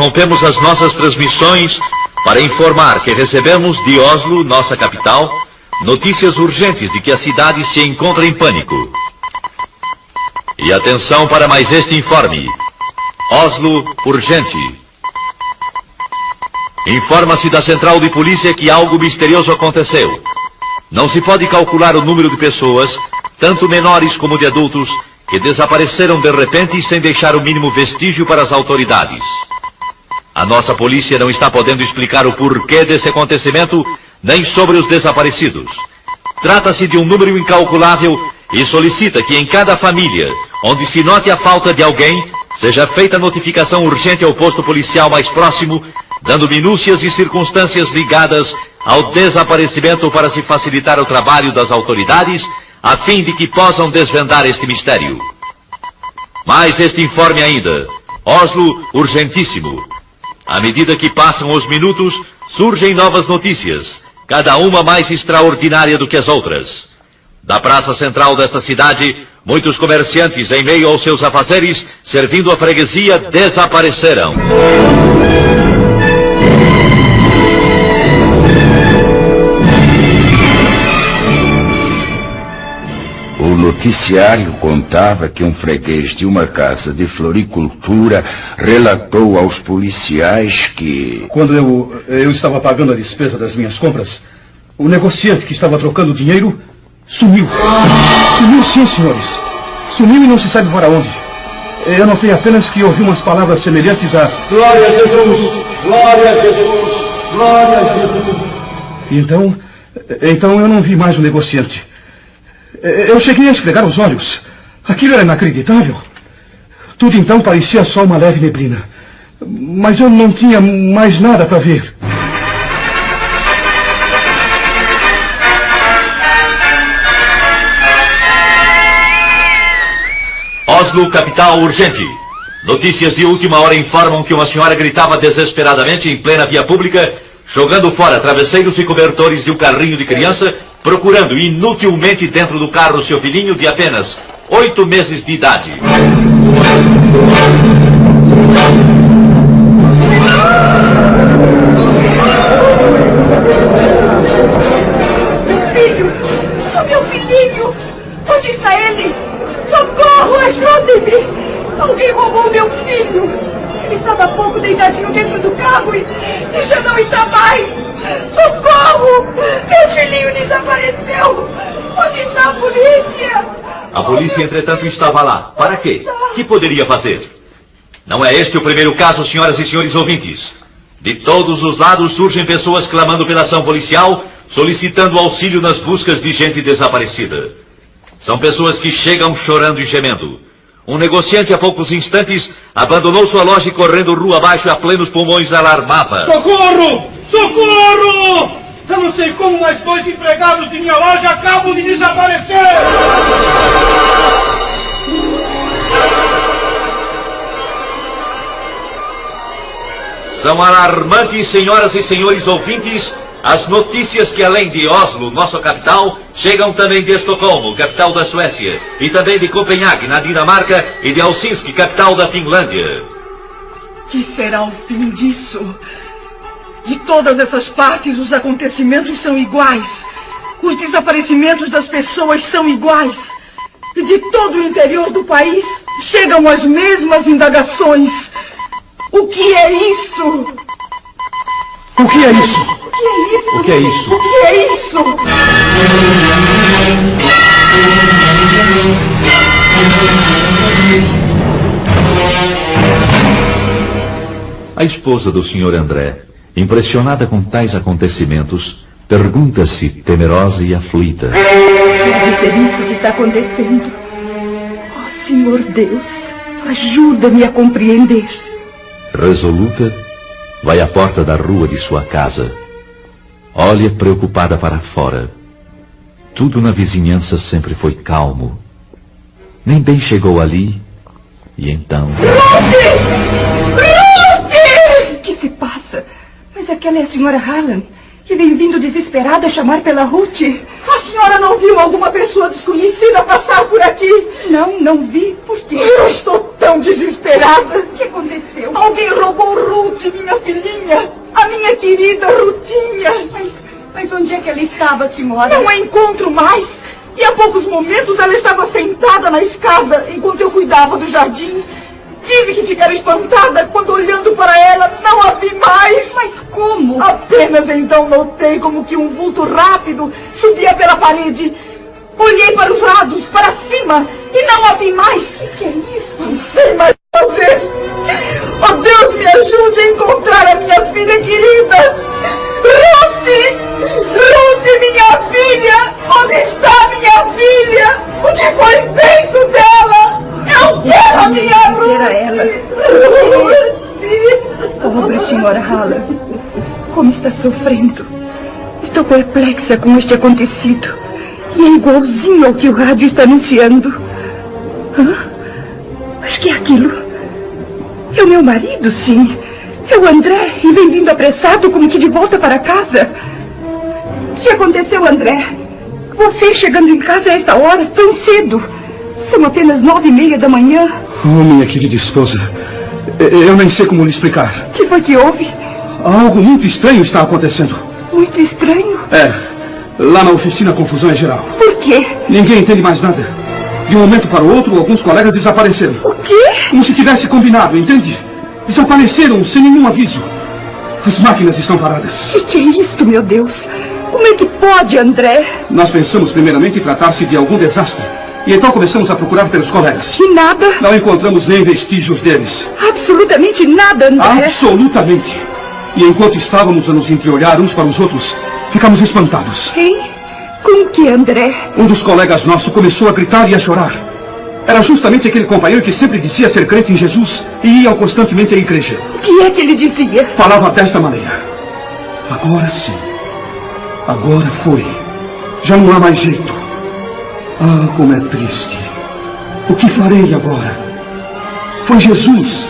interrompemos as nossas transmissões para informar que recebemos de Oslo, nossa capital, notícias urgentes de que a cidade se encontra em pânico. E atenção para mais este informe. Oslo, urgente. Informa-se da central de polícia que algo misterioso aconteceu. Não se pode calcular o número de pessoas, tanto menores como de adultos, que desapareceram de repente sem deixar o mínimo vestígio para as autoridades. A nossa polícia não está podendo explicar o porquê desse acontecimento, nem sobre os desaparecidos. Trata-se de um número incalculável e solicita que em cada família, onde se note a falta de alguém, seja feita notificação urgente ao posto policial mais próximo, dando minúcias e circunstâncias ligadas ao desaparecimento para se facilitar o trabalho das autoridades, a fim de que possam desvendar este mistério. Mais este informe ainda. Oslo, urgentíssimo. À medida que passam os minutos, surgem novas notícias, cada uma mais extraordinária do que as outras. Da praça central desta cidade, muitos comerciantes, em meio aos seus afazeres, servindo a freguesia, desapareceram. O noticiário contava que um freguês de uma casa de floricultura relatou aos policiais que... Quando eu estava pagando a despesa das minhas compras, o negociante que estava trocando dinheiro sumiu. Sumiu sim, senhores. Sumiu e não se sabe para onde. Eu notei apenas que ouvi umas palavras semelhantes a... Glória a Jesus! Glória a Jesus! Glória a Jesus! Então eu não vi mais o negociante. Eu cheguei a esfregar os olhos. Aquilo era inacreditável. Tudo então parecia só uma leve neblina. Mas eu não tinha mais nada para ver. Oslo, capital, urgente. Notícias de última hora informam que uma senhora gritava desesperadamente em plena via pública, jogando fora travesseiros e cobertores de um carrinho de criança, procurando inutilmente dentro do carro seu filhinho de apenas 8 meses de idade. Meu filhinho! Onde está ele? Socorro, ajude-me! Alguém roubou meu filho! Ele estava há pouco deitadinho dentro do carro e já não está mais! Socorro! Meu filhinho desapareceu! Onde está a polícia? A polícia, entretanto, estava lá. Para quê? Que poderia fazer? Não é este o primeiro caso, senhoras e senhores ouvintes. De todos os lados surgem pessoas clamando pela ação policial, solicitando auxílio nas buscas de gente desaparecida. São pessoas que chegam chorando e gemendo. Um negociante, há poucos instantes, abandonou sua loja e, correndo rua abaixo a plenos pulmões, alarmava. Socorro! Socorro! Eu não sei como, mas 2 empregados de minha loja acabam de desaparecer! São alarmantes, senhoras e senhores ouvintes, as notícias que, além de Oslo, nossa capital, chegam também de Estocolmo, capital da Suécia, e também de Copenhague, na Dinamarca, e de Helsinki, capital da Finlândia. Que será o fim disso? De todas essas partes, os acontecimentos são iguais. Os desaparecimentos das pessoas são iguais. E de todo o interior do país, chegam as mesmas indagações. O que é isso? O que é isso? O que é isso? O que é isso? O que é isso? A esposa do Sr. André, impressionada com tais acontecimentos, pergunta-se, temerosa e aflita: Deve ser isto que está acontecendo. Oh, Senhor Deus, ajuda-me a compreender. Resoluta, vai à porta da rua de sua casa. Olha preocupada para fora. Tudo na vizinhança sempre foi calmo. Nem bem chegou ali, e então... Ruth! Ruth! O que se passa? Mas aquela é a senhora Harlan, que vem vindo desesperada chamar pela Ruth. A senhora não viu alguma pessoa desconhecida passar por aqui? Não vi. Por quê? Eu estou tão desesperada. O que aconteceu? Alguém roubou Ruth, minha filhinha. A minha querida Rutinha. Mas onde é que ela estava, senhora? Não a encontro mais. E há poucos momentos ela estava sentada na escada enquanto eu cuidava do jardim. Tive que ficar espantada quando, olhando para ela, não a vi mais. Mas como? Apenas então notei como que um vulto rápido subia pela parede. Olhei para os lados, para cima, e não a vi mais. O que é isso? Não sei mais fazer. Oh, Deus me ajude a encontrar a minha filha querida. Ruth! Ruth, minha filha! Onde está minha filha? O que foi feito dela? Eu quero a minha Ruth! Pobre senhora Haller, como está sofrendo. Estou perplexa com este acontecido. E é igualzinho ao que o rádio está anunciando. Hã? Mas que é aquilo? É o meu marido, sim. É o André, e vem vindo apressado como que de volta para casa. O que aconteceu, André? Você chegando em casa a esta hora, tão cedo. São apenas 9:30 da manhã. Oh, minha querida esposa, eu nem sei como lhe explicar. O que foi que houve? Algo muito estranho está acontecendo. Muito estranho? Lá na oficina a confusão é geral. Por quê? Ninguém entende mais nada. De um momento para o outro, alguns colegas desapareceram. O quê? Como se tivesse combinado, entende? Desapareceram sem nenhum aviso. As máquinas estão paradas. O que é isto, meu Deus? Como é que pode, André? Nós pensamos primeiramente em tratar-se de algum desastre. E então começamos a procurar pelos colegas. E nada? Não encontramos nem vestígios deles. Absolutamente nada, André. Absolutamente. E enquanto estávamos a nos entreolhar uns para os outros, ficamos espantados. Quem? Como que, André? Um dos colegas nossos começou a gritar e a chorar. Era justamente aquele companheiro que sempre dizia ser crente em Jesus e ia constantemente à igreja. O que é que ele dizia? Falava desta maneira: agora sim. Agora foi. Já não há mais jeito. Ah, como é triste. O que farei agora? Foi Jesus.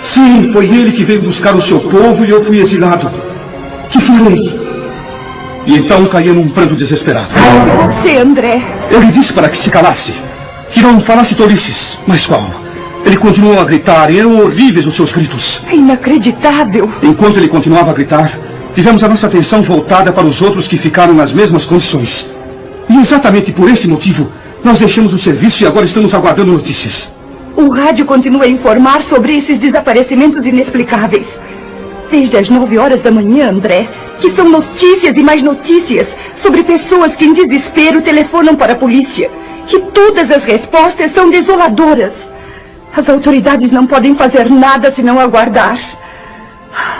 Sim, foi ele que veio buscar o seu povo e eu fui exilado. Que farei? E então caía num pranto desesperado. Você, André? Eu lhe disse para que se calasse. Que não falasse tolices. Mas qual? Ele continuou a gritar e eram horríveis os seus gritos. É inacreditável. Enquanto ele continuava a gritar, tivemos a nossa atenção voltada para os outros que ficaram nas mesmas condições. E exatamente por esse motivo, nós deixamos o serviço e agora estamos aguardando notícias. O rádio continua a informar sobre esses desaparecimentos inexplicáveis. Desde as 9 horas da manhã, André, que são notícias e mais notícias sobre pessoas que em desespero telefonam para a polícia. E todas as respostas são desoladoras. As autoridades não podem fazer nada senão aguardar.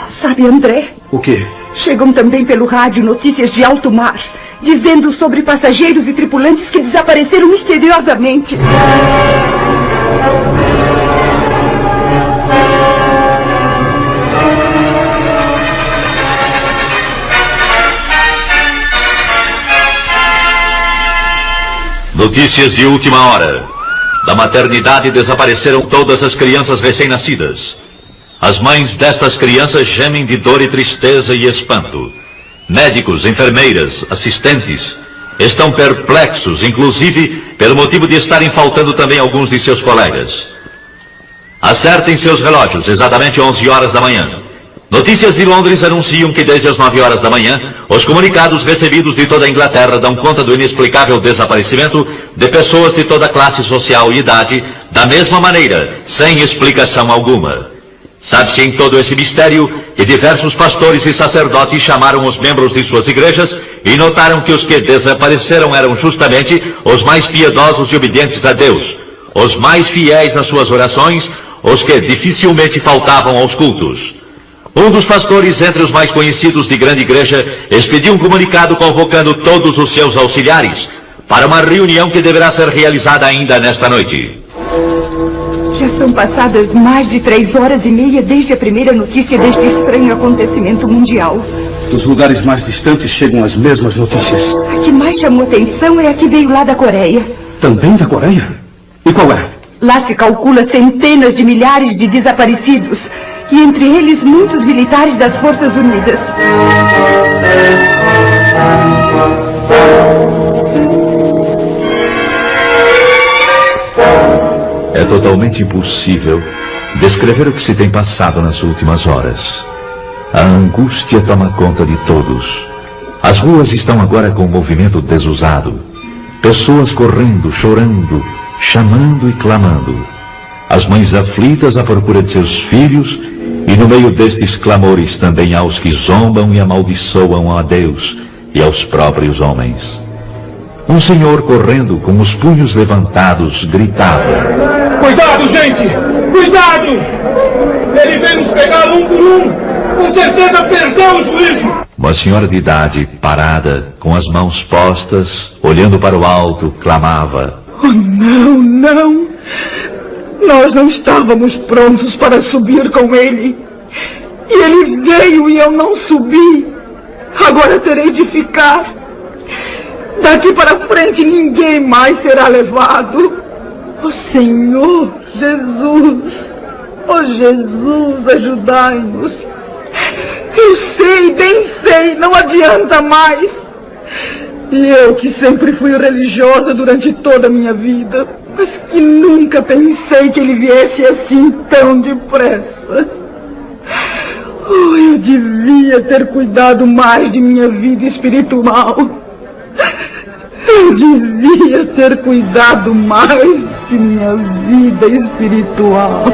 Sabe, André? O quê? Chegam também pelo rádio notícias de alto mar, dizendo sobre passageiros e tripulantes que desapareceram misteriosamente. Notícias de última hora. Da maternidade desapareceram todas as crianças recém-nascidas. As mães destas crianças gemem de dor e tristeza e espanto. Médicos, enfermeiras, assistentes estão perplexos, inclusive pelo motivo de estarem faltando também alguns de seus colegas. Acertem seus relógios, exatamente 11 horas da manhã. Notícias de Londres anunciam que desde as 9 horas da manhã, os comunicados recebidos de toda a Inglaterra dão conta do inexplicável desaparecimento de pessoas de toda classe social e idade, da mesma maneira, sem explicação alguma. Sabe-se em todo esse mistério que diversos pastores e sacerdotes chamaram os membros de suas igrejas e notaram que os que desapareceram eram justamente os mais piedosos e obedientes a Deus, os mais fiéis nas suas orações, os que dificilmente faltavam aos cultos. Um dos pastores, entre os mais conhecidos de grande igreja, expediu um comunicado convocando todos os seus auxiliares para uma reunião que deverá ser realizada ainda nesta noite. Já são passadas mais de 3h30 desde a primeira notícia deste estranho acontecimento mundial. Dos lugares mais distantes chegam as mesmas notícias. A que mais chamou atenção é a que veio lá da Coreia. Também da Coreia? E qual é? Lá se calcula centenas de milhares de desaparecidos. E entre eles muitos militares das Forças Unidas. É totalmente impossível descrever o que se tem passado nas últimas horas. A angústia toma conta de todos. As ruas estão agora com o movimento desusado. Pessoas correndo, chorando, chamando e clamando. As mães aflitas à procura de seus filhos, e no meio destes clamores também há os que zombam e amaldiçoam a Deus e aos próprios homens. Um senhor correndo com os punhos levantados gritava: Cuidado, gente! Cuidado! Ele vem nos pegar um por um! Com certeza perdeu o juízo! Uma senhora de idade, parada, com as mãos postas, olhando para o alto, clamava: Oh, não, não! Nós não estávamos prontos para subir com ele. E ele veio e eu não subi. Agora terei de ficar. Daqui para frente ninguém mais será levado. Oh, Senhor Jesus! Oh, Jesus, ajudai-nos! Eu sei, bem sei, não adianta mais. E eu que sempre fui religiosa durante toda a minha vida, mas que nunca pensei que ele viesse assim tão depressa. Oh, eu devia ter cuidado mais de minha vida espiritual. Eu devia ter cuidado mais de minha vida espiritual.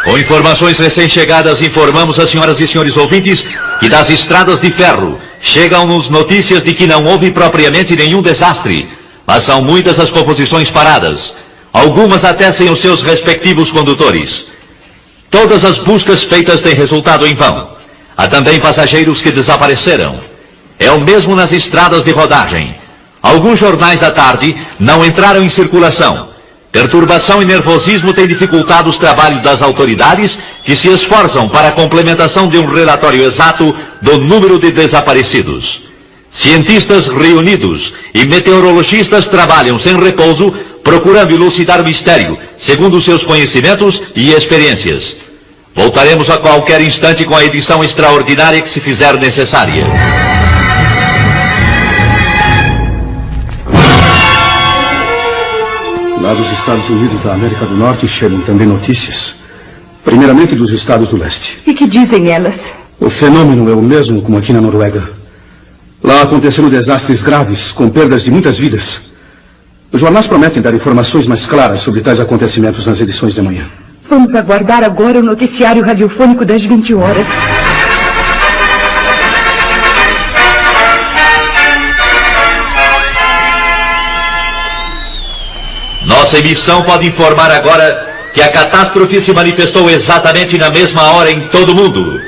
Com informações recém-chegadas, informamos as senhoras e senhores ouvintes que das estradas de ferro chegam-nos notícias de que não houve propriamente nenhum desastre, mas são muitas as composições paradas, algumas até sem os seus respectivos condutores. Todas as buscas feitas têm resultado em vão. Há também passageiros que desapareceram. É o mesmo nas estradas de rodagem. Alguns jornais da tarde não entraram em circulação. Perturbação e nervosismo têm dificultado os trabalhos das autoridades, que se esforçam para a complementação de um relatório exato do número de desaparecidos. Cientistas reunidos e meteorologistas trabalham sem repouso, procurando elucidar o mistério, segundo seus conhecimentos e experiências. Voltaremos a qualquer instante com a edição extraordinária que se fizer necessária. Lá dos Estados Unidos da América do Norte chegam também notícias. Primeiramente dos Estados do Leste. E que dizem elas? O fenômeno é o mesmo como aqui na Noruega. Lá aconteceram desastres graves, com perdas de muitas vidas. Os jornais prometem dar informações mais claras sobre tais acontecimentos nas edições de manhã. Vamos aguardar agora o noticiário radiofônico das 20 horas. Nossa emissão pode informar agora que a catástrofe se manifestou exatamente na mesma hora em todo o mundo.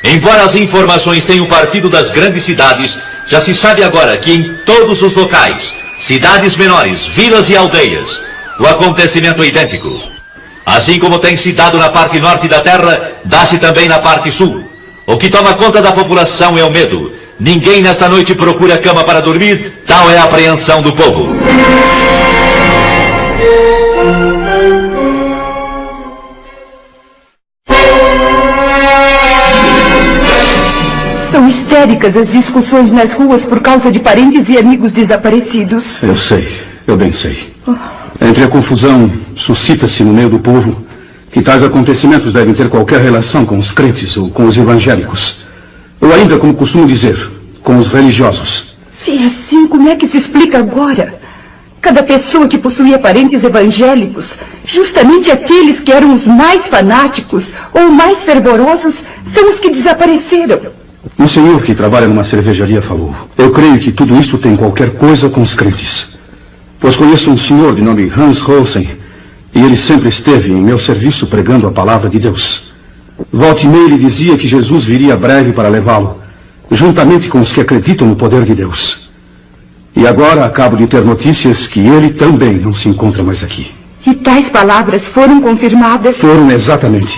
Embora as informações tenham partido das grandes cidades, já se sabe agora que em todos os locais, cidades menores, vilas e aldeias, o acontecimento é idêntico. Assim como tem se dado na parte norte da Terra, dá-se também na parte sul. O que toma conta da população é o medo. Ninguém nesta noite procura cama para dormir, tal é a apreensão do povo. São histéricas as discussões nas ruas por causa de parentes e amigos desaparecidos. Eu sei, eu bem sei. Entre a confusão, suscita-se no meio do povo que tais acontecimentos devem ter qualquer relação com os crentes ou com os evangélicos. Ou ainda, como costumo dizer, com os religiosos. Se é assim, como é que se explica agora? Cada pessoa que possuía parentes evangélicos, justamente aqueles que eram os mais fanáticos ou mais fervorosos, são os que desapareceram. Um senhor que trabalha numa cervejaria falou: eu creio que tudo isto tem qualquer coisa com os crentes. Pois conheço um senhor de nome Hans Holsen, e ele sempre esteve em meu serviço pregando a palavra de Deus. Volta e meia ele dizia que Jesus viria breve para levá-lo, juntamente com os que acreditam no poder de Deus. E agora acabo de ter notícias que ele também não se encontra mais aqui. E tais palavras foram confirmadas? Foram exatamente.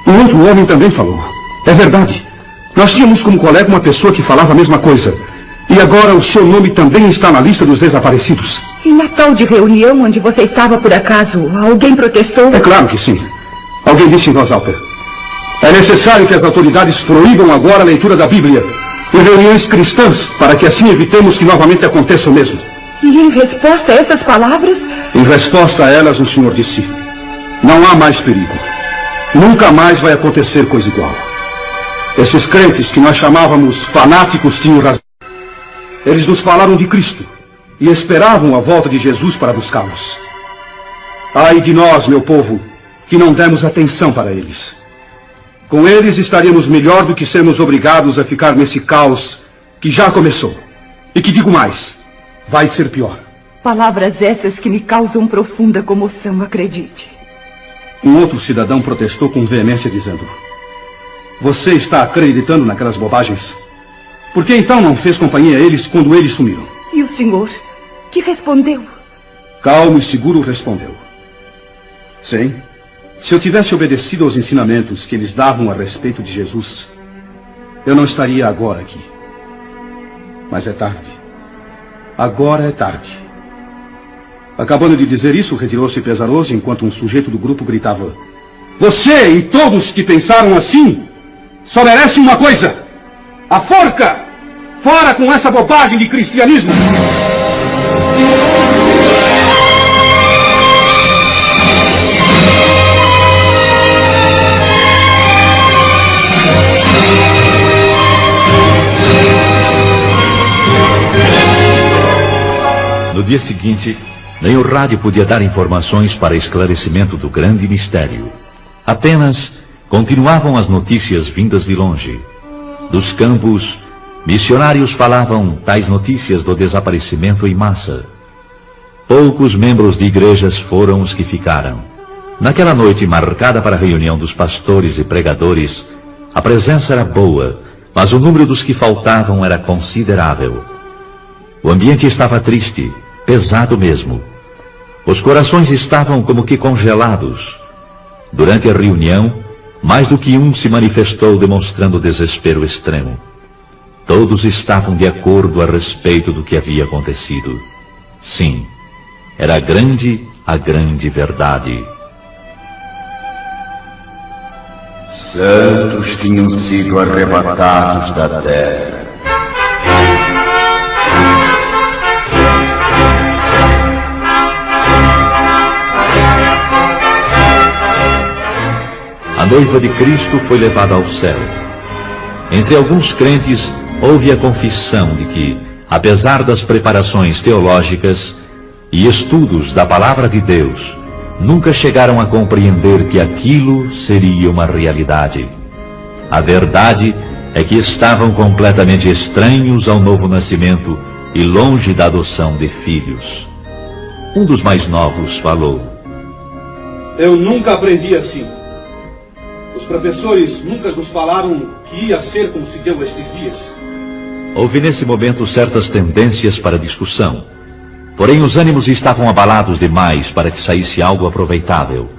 Um outro homem também falou. É verdade. Nós tínhamos como colega uma pessoa que falava a mesma coisa. E agora o seu nome também está na lista dos desaparecidos. E na tal de reunião onde você estava por acaso, alguém protestou? É claro que sim. Alguém disse em voz alta: é necessário que as autoridades proíbam agora a leitura da Bíblia em reuniões cristãs, para que assim evitemos que novamente aconteça o mesmo. E em resposta a essas palavras? Em resposta a elas, o senhor disse: não há mais perigo. Nunca mais vai acontecer coisa igual. Esses crentes que nós chamávamos fanáticos tinham razão. Eles nos falaram de Cristo e esperavam a volta de Jesus para buscá-los. Ai de nós, meu povo, que não demos atenção para eles. Com eles estaríamos melhor do que sermos obrigados a ficar nesse caos que já começou. E que digo mais, vai ser pior. Palavras essas que me causam profunda comoção, acredite. Um outro cidadão protestou com veemência dizendo: você está acreditando naquelas bobagens? Por que então não fez companhia a eles quando eles sumiram? E o senhor, que respondeu? Calmo e seguro respondeu: sim, se eu tivesse obedecido aos ensinamentos que eles davam a respeito de Jesus, eu não estaria agora aqui. Mas é tarde. Agora é tarde. Acabando de dizer isso, retirou-se pesaroso enquanto um sujeito do grupo gritava: você e todos que pensaram assim só merecem uma coisa: a forca! Fora com essa bobagem de cristianismo! No dia seguinte, nem o rádio podia dar informações para esclarecimento do grande mistério. Apenas continuavam as notícias vindas de longe. Dos campos, missionários falavam tais notícias do desaparecimento em massa. Poucos membros de igrejas foram os que ficaram. Naquela noite marcada para a reunião dos pastores e pregadores, a presença era boa, mas o número dos que faltavam era considerável. O ambiente estava triste, pesado mesmo. Os corações estavam como que congelados. Durante a reunião, mais do que um se manifestou demonstrando desespero extremo. Todos estavam de acordo a respeito do que havia acontecido. Sim, era grande a grande verdade. Santos tinham sido arrebatados da terra. A noiva de Cristo foi levada ao céu. Entre alguns crentes, houve a confissão de que, apesar das preparações teológicas e estudos da palavra de Deus, nunca chegaram a compreender que aquilo seria uma realidade. A verdade é que estavam completamente estranhos ao novo nascimento e longe da adoção de filhos. Um dos mais novos falou: eu nunca aprendi assim. Os professores nunca nos falaram que ia ser como se deu estes dias. Houve nesse momento certas tendências para discussão. Porém, os ânimos estavam abalados demais para que saísse algo aproveitável.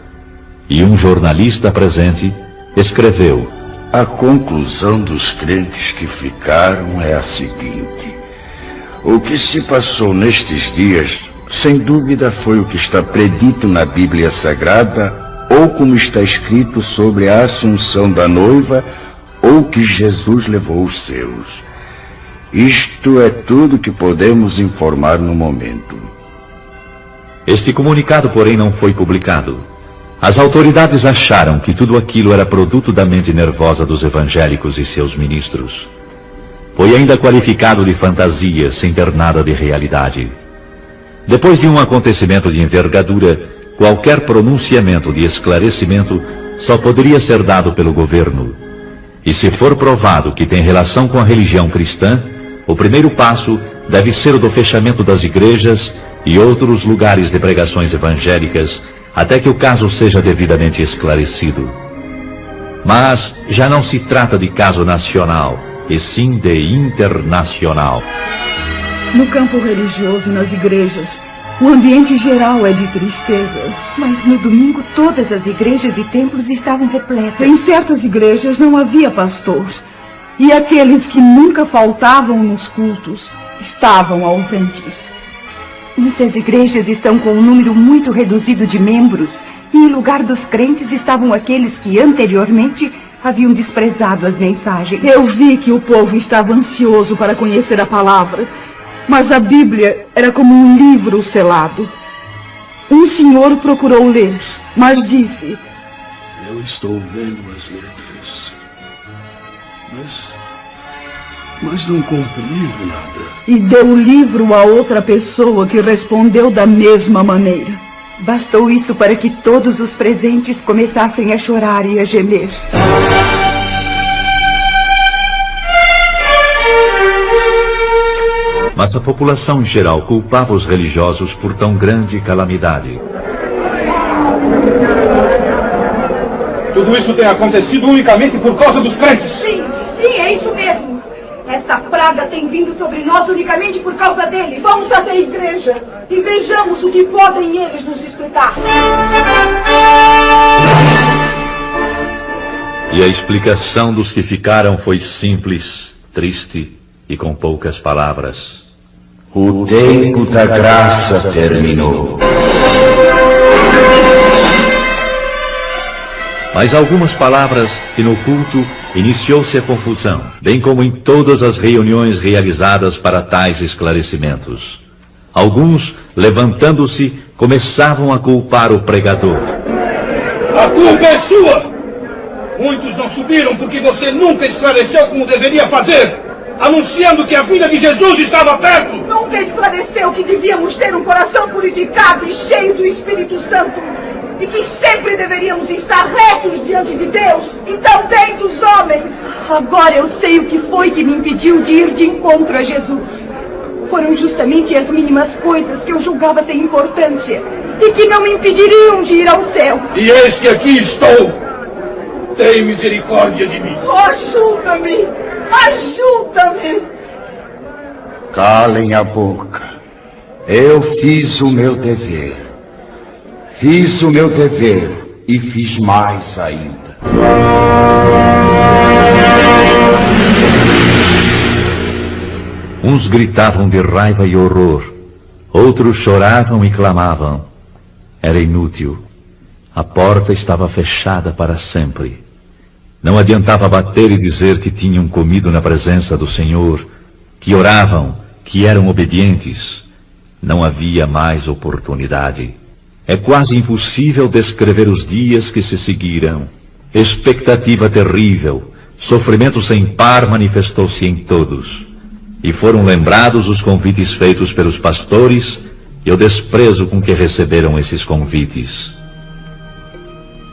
E um jornalista presente escreveu: a conclusão dos crentes que ficaram é a seguinte: o que se passou nestes dias, sem dúvida, foi o que está predito na Bíblia Sagrada, ou como está escrito sobre a assunção da noiva, ou que Jesus levou os seus. Isto é tudo que podemos informar no momento. Este comunicado, porém, não foi publicado. As autoridades acharam que tudo aquilo era produto da mente nervosa dos evangélicos e seus ministros. Foi ainda qualificado de fantasia, sem ter nada de realidade. Depois de um acontecimento de envergadura, qualquer pronunciamento de esclarecimento só poderia ser dado pelo governo. E se for provado que tem relação com a religião cristã, o primeiro passo deve ser o do fechamento das igrejas e outros lugares de pregações evangélicas, até que o caso seja devidamente esclarecido. Mas já não se trata de caso nacional, e sim de internacional. No campo religioso, nas igrejas, o ambiente geral é de tristeza. Mas no domingo todas as igrejas e templos estavam repletas. Em certas igrejas não havia pastor. E aqueles que nunca faltavam nos cultos estavam ausentes. Muitas igrejas estão com um número muito reduzido de membros, e em lugar dos crentes estavam aqueles que anteriormente haviam desprezado as mensagens. Eu vi que o povo estava ansioso para conhecer a palavra, mas a Bíblia era como um livro selado. Um senhor procurou ler, mas disse: eu estou vendo as letras, mas não compreendo nada. E deu o livro a outra pessoa que respondeu da mesma maneira. Bastou isso para que todos os presentes começassem a chorar e a gemer. Mas a população em geral culpava os religiosos por tão grande calamidade. Tudo isso tem acontecido unicamente por causa dos crentes. Sim, é isso mesmo. Esta praga tem vindo sobre nós unicamente por causa deles. Vamos até a igreja e vejamos o que podem eles nos explicar. E a explicação dos que ficaram foi simples, triste e com poucas palavras. O tempo da graça terminou. Mas algumas palavras e no culto iniciou-se a confusão, bem como em todas as reuniões realizadas para tais esclarecimentos. Alguns, levantando-se, começavam a culpar o pregador. A culpa é sua! Muitos não subiram porque você nunca esclareceu como deveria fazer, anunciando que a vinda de Jesus estava perto. Nunca esclareceu que devíamos ter um coração purificado e cheio do Espírito Santo, e que sempre deveríamos estar retos diante de Deus e também dos homens. Agora eu sei o que foi que me impediu de ir de encontro a Jesus. Foram justamente as mínimas coisas que eu julgava sem importância e que não me impediriam de ir ao céu. E eis que aqui estou. Tem misericórdia de mim. Ajuda-me! Ajuda-me! Calem a boca. Eu fiz o meu dever. Fiz o meu dever e fiz mais ainda. Uns gritavam de raiva e horror, outros choravam e clamavam. Era inútil. A porta estava fechada para sempre. Não adiantava bater e dizer que tinham comido na presença do Senhor, que oravam, que eram obedientes. Não havia mais oportunidade. É quase impossível descrever os dias que se seguiram. Expectativa terrível, sofrimento sem par manifestou-se em todos. E foram lembrados os convites feitos pelos pastores e o desprezo com que receberam esses convites.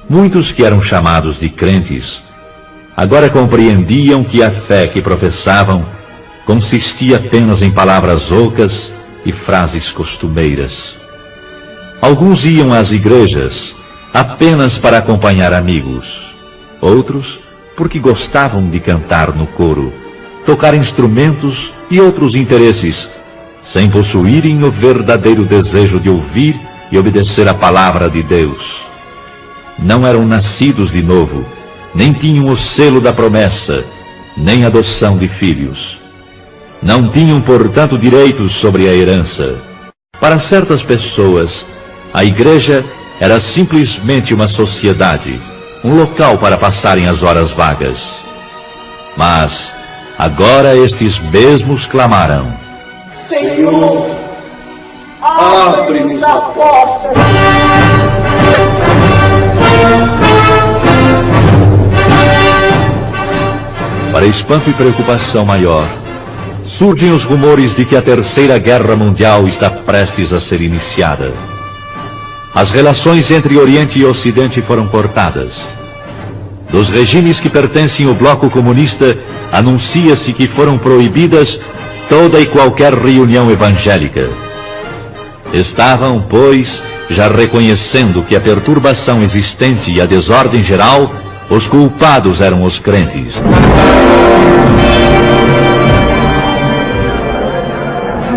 Muitos que eram chamados de crentes, agora compreendiam que a fé que professavam consistia apenas em palavras ocas e frases costumeiras. Alguns iam às igrejas apenas para acompanhar amigos. Outros, porque gostavam de cantar no coro, tocar instrumentos e outros interesses, sem possuírem o verdadeiro desejo de ouvir e obedecer a palavra de Deus. Não eram nascidos de novo, nem tinham o selo da promessa, nem adoção de filhos. Não tinham, portanto, direitos sobre a herança. Para certas pessoas, a igreja era simplesmente uma sociedade, um local para passarem as horas vagas. Mas agora estes mesmos clamaram: Senhor, abre-nos a porta. Para espanto e preocupação maior, surgem os rumores de que a Terceira Guerra Mundial está prestes a ser iniciada. As relações entre Oriente e Ocidente foram cortadas. Dos regimes que pertencem ao bloco comunista, anuncia-se que foram proibidas toda e qualquer reunião evangélica. Estavam, pois, já reconhecendo que a perturbação existente e a desordem geral, os culpados eram os crentes.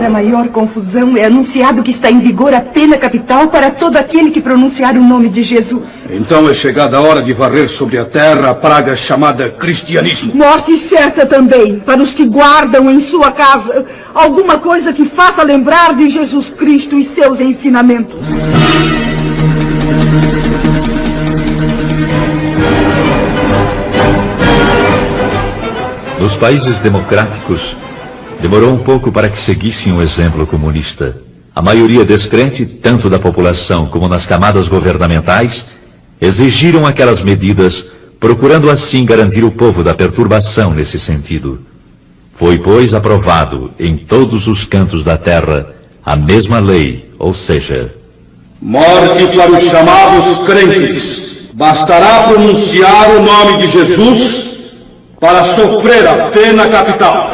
Para maior confusão, é anunciado que está em vigor a pena capital para todo aquele que pronunciar o nome de Jesus. Então é chegada a hora de varrer sobre a terra a praga chamada cristianismo. Morte certa também, para os que guardam em sua casa alguma coisa que faça lembrar de Jesus Cristo e seus ensinamentos. Nos países democráticos, demorou um pouco para que seguissem o exemplo comunista. A maioria descrente, tanto da população como nas camadas governamentais, exigiram aquelas medidas, procurando assim garantir o povo da perturbação nesse sentido. Foi, pois, aprovado em todos os cantos da terra a mesma lei, ou seja... Morte para os chamados crentes. Bastará pronunciar o nome de Jesus para sofrer a pena capital.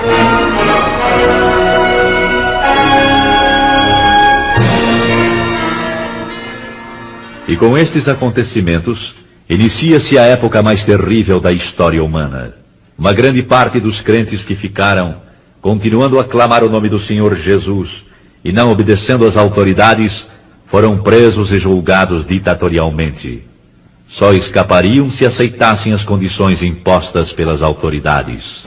E com estes acontecimentos, inicia-se a época mais terrível da história humana. Uma grande parte dos crentes que ficaram, continuando a clamar o nome do Senhor Jesus e não obedecendo às autoridades, foram presos e julgados ditatorialmente. Só escapariam se aceitassem as condições impostas pelas autoridades.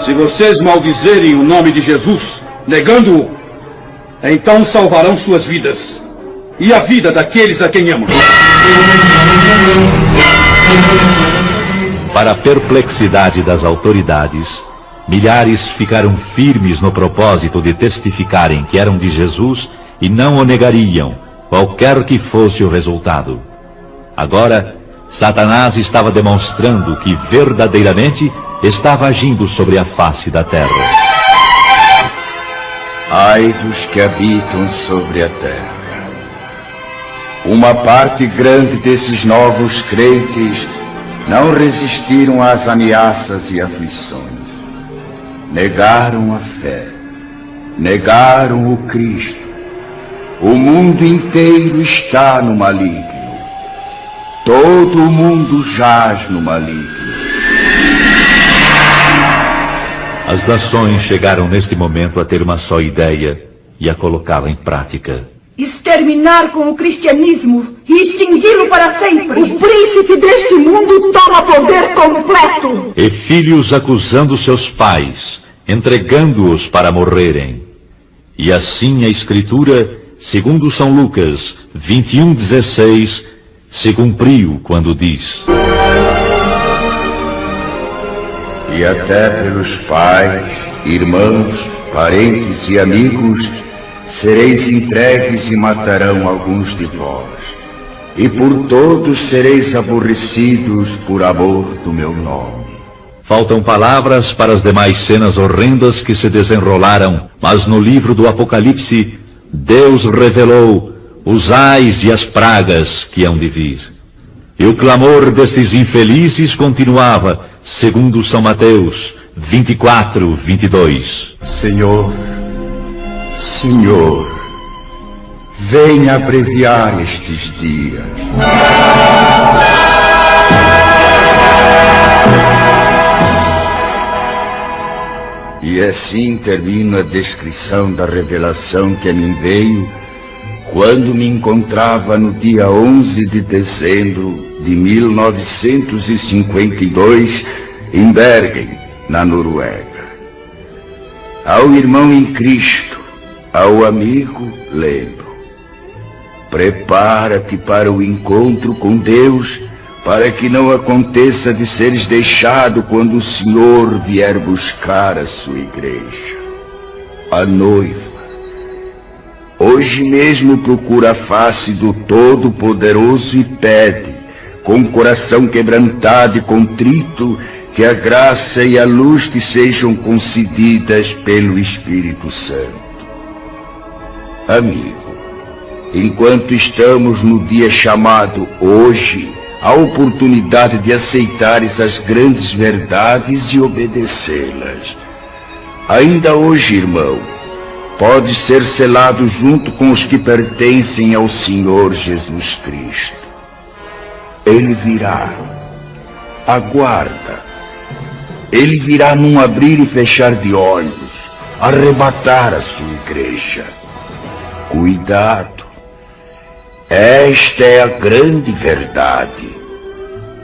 Se vocês maldizerem o nome de Jesus, negando-o, então salvarão suas vidas e a vida daqueles a quem amam. Para a perplexidade das autoridades, milhares ficaram firmes no propósito de testificarem que eram de Jesus e não o negariam, qualquer que fosse o resultado. Agora, Satanás estava demonstrando que verdadeiramente estava agindo sobre a face da terra. Ai dos que habitam sobre a terra. Uma parte grande desses novos crentes não resistiram às ameaças e aflições. Negaram a fé. Negaram o Cristo. O mundo inteiro está no maligno. Todo o mundo jaz no maligno. As nações chegaram neste momento a ter uma só ideia e a colocá-la em prática. Exterminar com o cristianismo e extingui-lo para sempre. O príncipe deste mundo toma poder completo. E filhos acusando seus pais, entregando-os para morrerem. E assim a Escritura, segundo São Lucas 21:16, se cumpriu quando diz: E até pelos pais, irmãos, parentes e amigos sereis entregues e matarão alguns de vós. E por todos sereis aborrecidos por amor do meu nome. Faltam palavras para as demais cenas horrendas que se desenrolaram, mas no livro do Apocalipse, Deus revelou os ais e as pragas que hão de vir. E o clamor destes infelizes continuava, segundo São Mateus 24:22. Senhor, Senhor, venha abreviar estes dias. E assim termina a descrição da revelação que a mim veio quando me encontrava no dia 11 de dezembro de 1952 em Bergen, na Noruega. Ao irmão em Cristo, ao amigo, lembro: prepara-te para o encontro com Deus, para que não aconteça de seres deixado quando o Senhor vier buscar a sua igreja. A noiva hoje mesmo procura a face do Todo-Poderoso e pede, com o coração quebrantado e contrito, que a graça e a luz te sejam concedidas pelo Espírito Santo. Amigo, enquanto estamos no dia chamado hoje, a oportunidade de aceitares as grandes verdades e obedecê-las. Ainda hoje, irmão, pode ser selado junto com os que pertencem ao Senhor Jesus Cristo. Ele virá. Aguarda. ele virá num abrir e fechar de olhos, arrebatar a sua igreja. Cuidado! Esta é a grande verdade.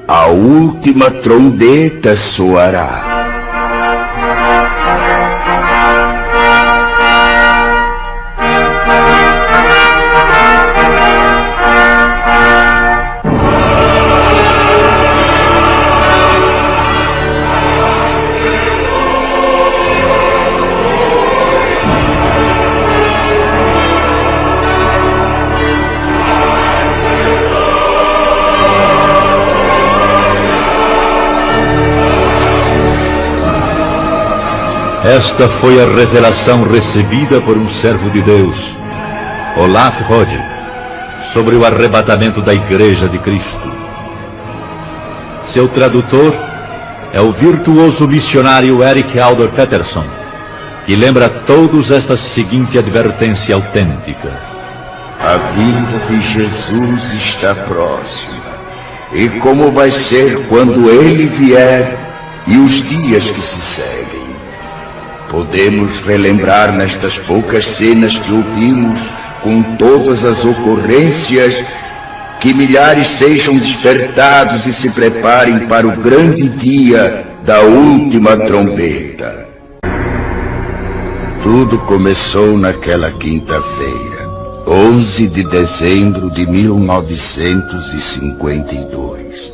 A última trombeta soará. Esta foi a revelação recebida por um servo de Deus, Olaf Rode, sobre o arrebatamento da Igreja de Cristo. Seu tradutor é o virtuoso missionário Eric Alder Peterson, que lembra a todos esta seguinte advertência autêntica: a vinda de Jesus está próxima. E como vai ser quando ele vier e os dias que se seguem? Podemos relembrar nestas poucas cenas que ouvimos, com todas as ocorrências, que milhares sejam despertados e se preparem para o grande dia da última trombeta. Tudo começou naquela quinta-feira, 11 de dezembro de 1952.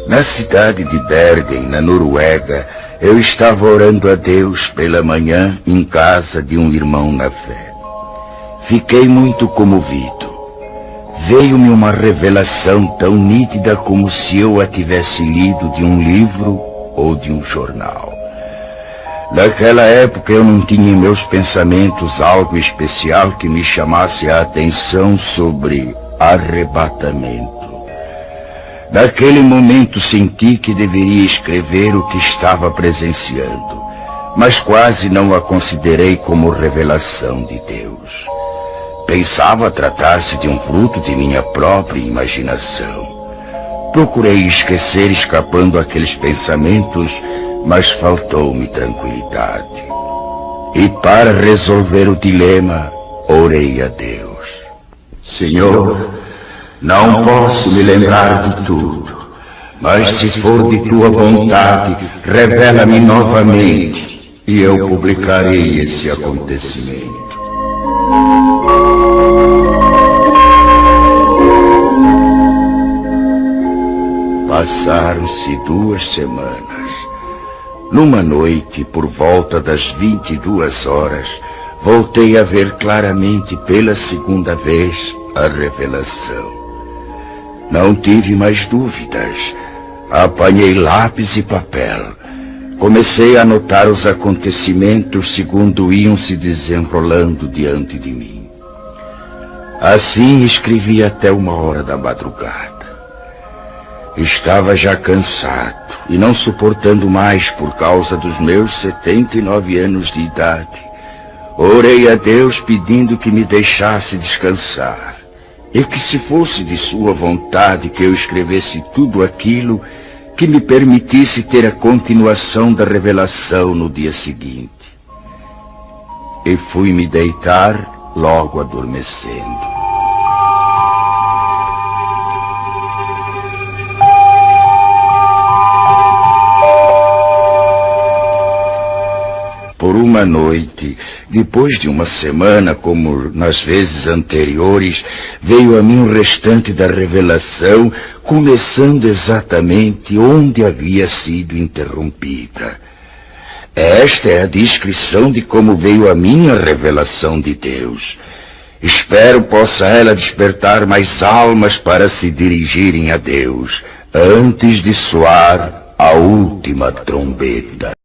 Na cidade de Bergen, na Noruega, eu estava orando a Deus pela manhã em casa de um irmão na fé. Fiquei muito comovido. Veio-me uma revelação tão nítida como se eu a tivesse lido de um livro ou de um jornal. Naquela época eu não tinha em meus pensamentos algo especial que me chamasse a atenção sobre arrebatamento. Naquele momento senti que deveria escrever o que estava presenciando, mas quase não a considerei como revelação de Deus. Pensava tratar-se de um fruto de minha própria imaginação. Procurei esquecer escapando aqueles pensamentos, mas faltou-me tranquilidade. E para resolver o dilema, orei a Deus. Senhor, não posso me lembrar de tudo, mas se for de tua vontade, revela-me novamente e eu publicarei esse acontecimento. Passaram-se 2 semanas. Numa noite, por volta das 22 horas, voltei a ver claramente pela segunda vez a revelação. Não tive mais dúvidas. Apanhei lápis e papel. Comecei a anotar os acontecimentos segundo iam se desenrolando diante de mim. Assim escrevi até 1h da madrugada. Estava já cansado e não suportando mais por causa dos meus 79 anos de idade. Orei a Deus pedindo que me deixasse descansar. E que se fosse de sua vontade que eu escrevesse tudo aquilo, que me permitisse ter a continuação da revelação no dia seguinte. E fui me deitar logo adormecendo. Por uma noite, depois de uma semana, como nas vezes anteriores, veio a mim o restante da revelação, começando exatamente onde havia sido interrompida. Esta é a descrição de como veio a minha revelação de Deus. Espero possa ela despertar mais almas para se dirigirem a Deus, antes de soar a última trombeta.